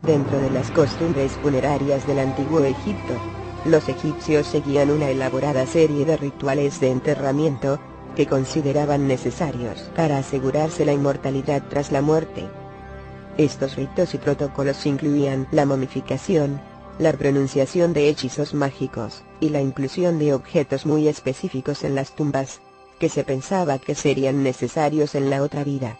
Dentro de las costumbres funerarias del antiguo Egipto, los egipcios seguían una elaborada serie de rituales de enterramiento, que consideraban necesarios para asegurarse la inmortalidad tras la muerte. Estos ritos y protocolos incluían la momificación, la pronunciación de hechizos mágicos, y la inclusión de objetos muy específicos en las tumbas, que se pensaba que serían necesarios en la otra vida.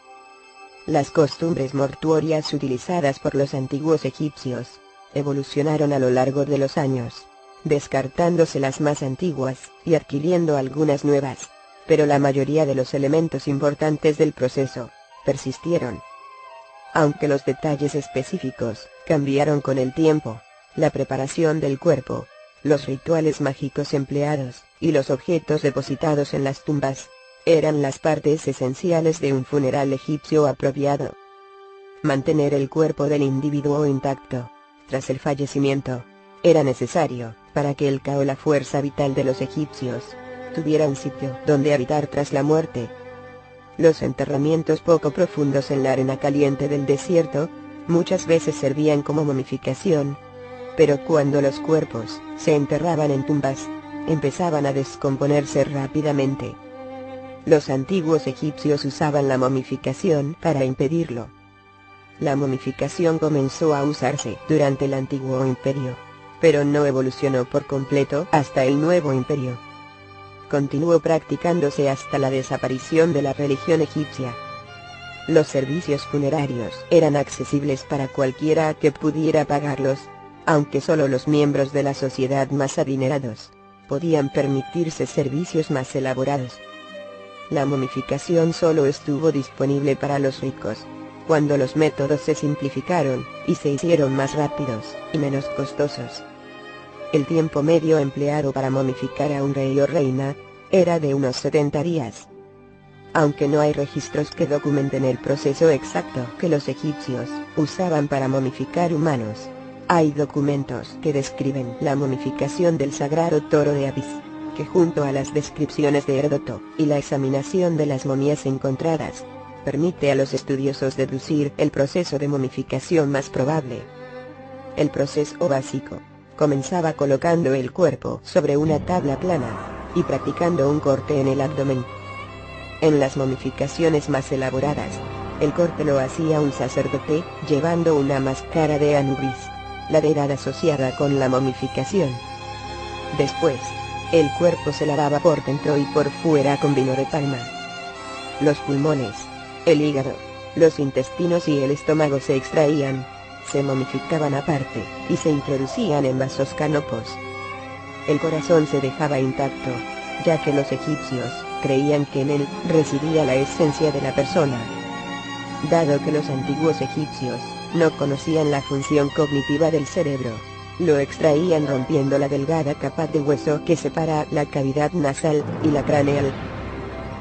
Las costumbres mortuorias utilizadas por los antiguos egipcios evolucionaron a lo largo de los años, descartándose las más antiguas y adquiriendo algunas nuevas, pero la mayoría de los elementos importantes del proceso persistieron. Aunque los detalles específicos cambiaron con el tiempo, la preparación del cuerpo, los rituales mágicos empleados, y los objetos depositados en las tumbas, eran las partes esenciales de un funeral egipcio apropiado. Mantener el cuerpo del individuo intacto, tras el fallecimiento, era necesario, para que el caos, la fuerza vital de los egipcios, tuviera un sitio donde habitar tras la muerte. Los enterramientos poco profundos en la arena caliente del desierto, muchas veces servían como momificación. Pero cuando los cuerpos se enterraban en tumbas, empezaban a descomponerse rápidamente. Los antiguos egipcios usaban la momificación para impedirlo. La momificación comenzó a usarse durante el Antiguo Imperio, pero no evolucionó por completo hasta el Nuevo Imperio. Continuó practicándose hasta la desaparición de la religión egipcia. Los servicios funerarios eran accesibles para cualquiera que pudiera pagarlos, aunque solo los miembros de la sociedad más adinerados podían permitirse servicios más elaborados. La momificación solo estuvo disponible para los ricos, cuando los métodos se simplificaron y se hicieron más rápidos y menos costosos. El tiempo medio empleado para momificar a un rey o reina era de unos 70 días. Aunque no hay registros que documenten el proceso exacto que los egipcios usaban para momificar humanos, hay documentos que describen la momificación del sagrado toro de Apis, que junto a las descripciones de Heródoto y la examinación de las momias encontradas, permite a los estudiosos deducir el proceso de momificación más probable. El proceso básico comenzaba colocando el cuerpo sobre una tabla plana y practicando un corte en el abdomen. En las momificaciones más elaboradas, el corte lo hacía un sacerdote llevando una máscara de Anubis, la deidad asociada con la momificación. Después, el cuerpo se lavaba por dentro y por fuera con vino de palma. Los pulmones, el hígado, los intestinos y el estómago se extraían, se momificaban aparte, y se introducían en vasos canopos. El corazón se dejaba intacto, ya que los egipcios creían que en él residía la esencia de la persona. Dado que los antiguos egipcios no conocían la función cognitiva del cerebro, lo extraían rompiendo la delgada capa de hueso que separa la cavidad nasal y la craneal.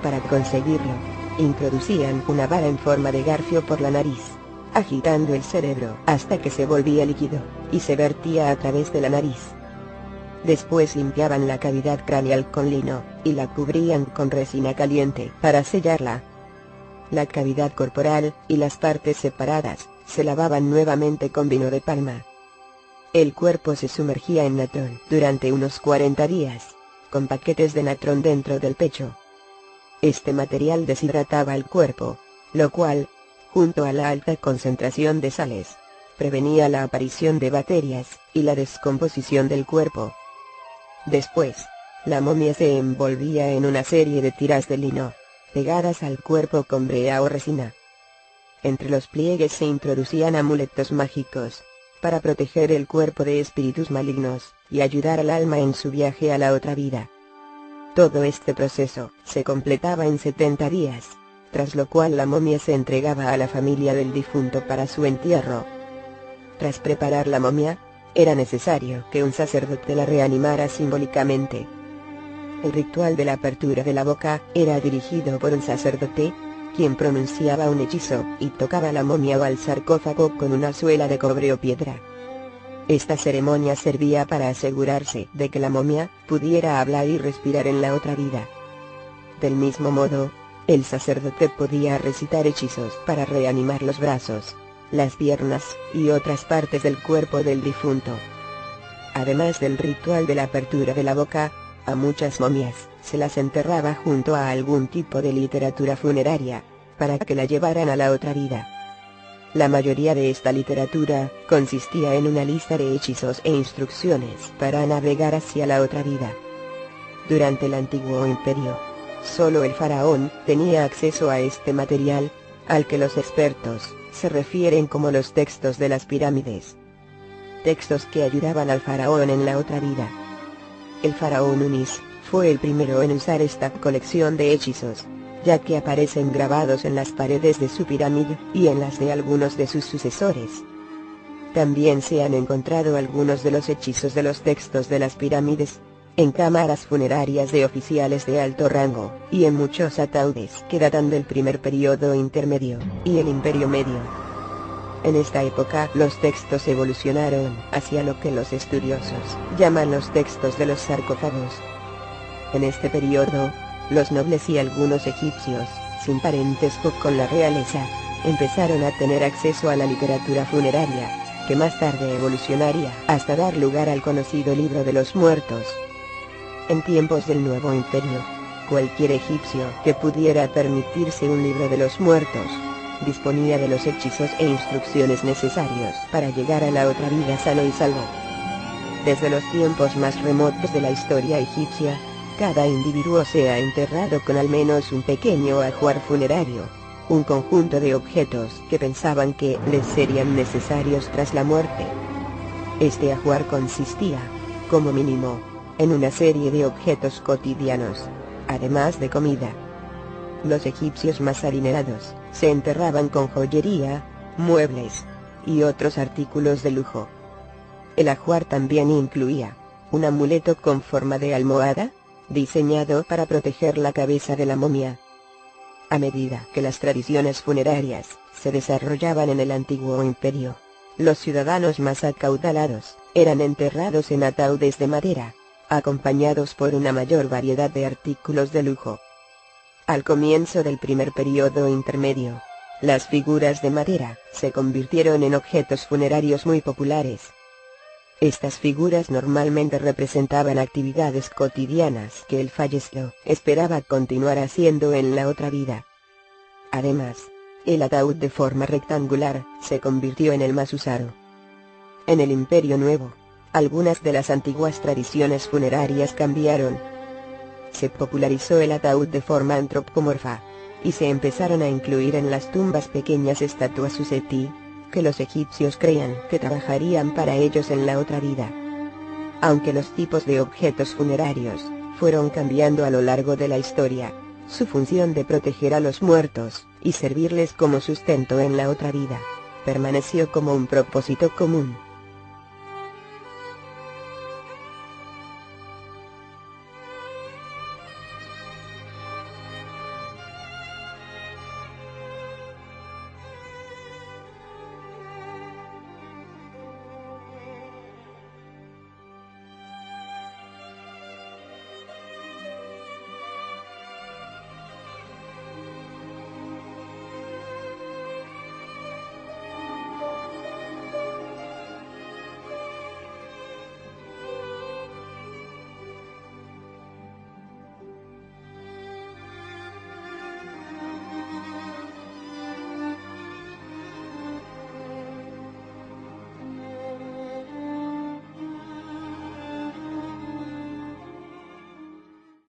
Para conseguirlo, introducían una vara en forma de garfio por la nariz, agitando el cerebro hasta que se volvía líquido, y se vertía a través de la nariz. Después limpiaban la cavidad craneal con lino, y la cubrían con resina caliente para sellarla. La cavidad corporal y las partes separadas se lavaban nuevamente con vino de palma. El cuerpo se sumergía en natrón durante unos 40 días, con paquetes de natrón dentro del pecho. Este material deshidrataba el cuerpo, lo cual, junto a la alta concentración de sales, prevenía la aparición de bacterias y la descomposición del cuerpo. Después, la momia se envolvía en una serie de tiras de lino, pegadas al cuerpo con brea o resina. Entre los pliegues se introducían amuletos mágicos, para proteger el cuerpo de espíritus malignos, y ayudar al alma en su viaje a la otra vida. Todo este proceso se completaba en 70 días, tras lo cual la momia se entregaba a la familia del difunto para su entierro. Tras preparar la momia, era necesario que un sacerdote la reanimara simbólicamente. El ritual de la apertura de la boca era dirigido por un sacerdote, quien pronunciaba un hechizo y tocaba la momia o al sarcófago con una suela de cobre o piedra. Esta ceremonia servía para asegurarse de que la momia pudiera hablar y respirar en la otra vida. Del mismo modo, el sacerdote podía recitar hechizos para reanimar los brazos, las piernas, y otras partes del cuerpo del difunto. Además del ritual de la apertura de la boca, a muchas momias se las enterraba junto a algún tipo de literatura funeraria, para que la llevaran a la otra vida. La mayoría de esta literatura consistía en una lista de hechizos e instrucciones para navegar hacia la otra vida. Durante el Antiguo Imperio, solo el faraón tenía acceso a este material, al que los expertos se refieren como los textos de las pirámides. Textos que ayudaban al faraón en la otra vida. El faraón Unis fue el primero en usar esta colección de hechizos, ya que aparecen grabados en las paredes de su pirámide y en las de algunos de sus sucesores. También se han encontrado algunos de los hechizos de los textos de las pirámides en cámaras funerarias de oficiales de alto rango, y en muchos ataúdes que datan del primer periodo intermedio y el Imperio Medio. En esta época los textos evolucionaron hacia lo que los estudiosos llaman los textos de los sarcófagos. En este periodo, los nobles y algunos egipcios, sin parentesco con la realeza, empezaron a tener acceso a la literatura funeraria, que más tarde evolucionaría hasta dar lugar al conocido Libro de los Muertos. En tiempos del Nuevo Imperio, cualquier egipcio que pudiera permitirse un Libro de los Muertos disponía de los hechizos e instrucciones necesarios para llegar a la otra vida sano y salvo. Desde los tiempos más remotos de la historia egipcia, cada individuo se ha enterrado con al menos un pequeño ajuar funerario, un conjunto de objetos que pensaban que les serían necesarios tras la muerte. Este ajuar consistía, como mínimo, en una serie de objetos cotidianos, además de comida. Los egipcios más adinerados se enterraban con joyería, muebles y otros artículos de lujo. El ajuar también incluía un amuleto con forma de almohada, diseñado para proteger la cabeza de la momia. A medida que las tradiciones funerarias se desarrollaban en el Antiguo Imperio, los ciudadanos más acaudalados eran enterrados en ataúdes de madera, acompañados por una mayor variedad de artículos de lujo. Al comienzo del primer periodo intermedio, las figuras de madera se convirtieron en objetos funerarios muy populares. Estas figuras normalmente representaban actividades cotidianas que el fallecido esperaba continuar haciendo en la otra vida. Además, el ataúd de forma rectangular se convirtió en el más usado. En el Imperio Nuevo, algunas de las antiguas tradiciones funerarias cambiaron. Se popularizó el ataúd de forma antropomorfa, y se empezaron a incluir en las tumbas pequeñas estatuas Suseti, que los egipcios creían que trabajarían para ellos en la otra vida. Aunque los tipos de objetos funerarios fueron cambiando a lo largo de la historia, su función de proteger a los muertos y servirles como sustento en la otra vida permaneció como un propósito común.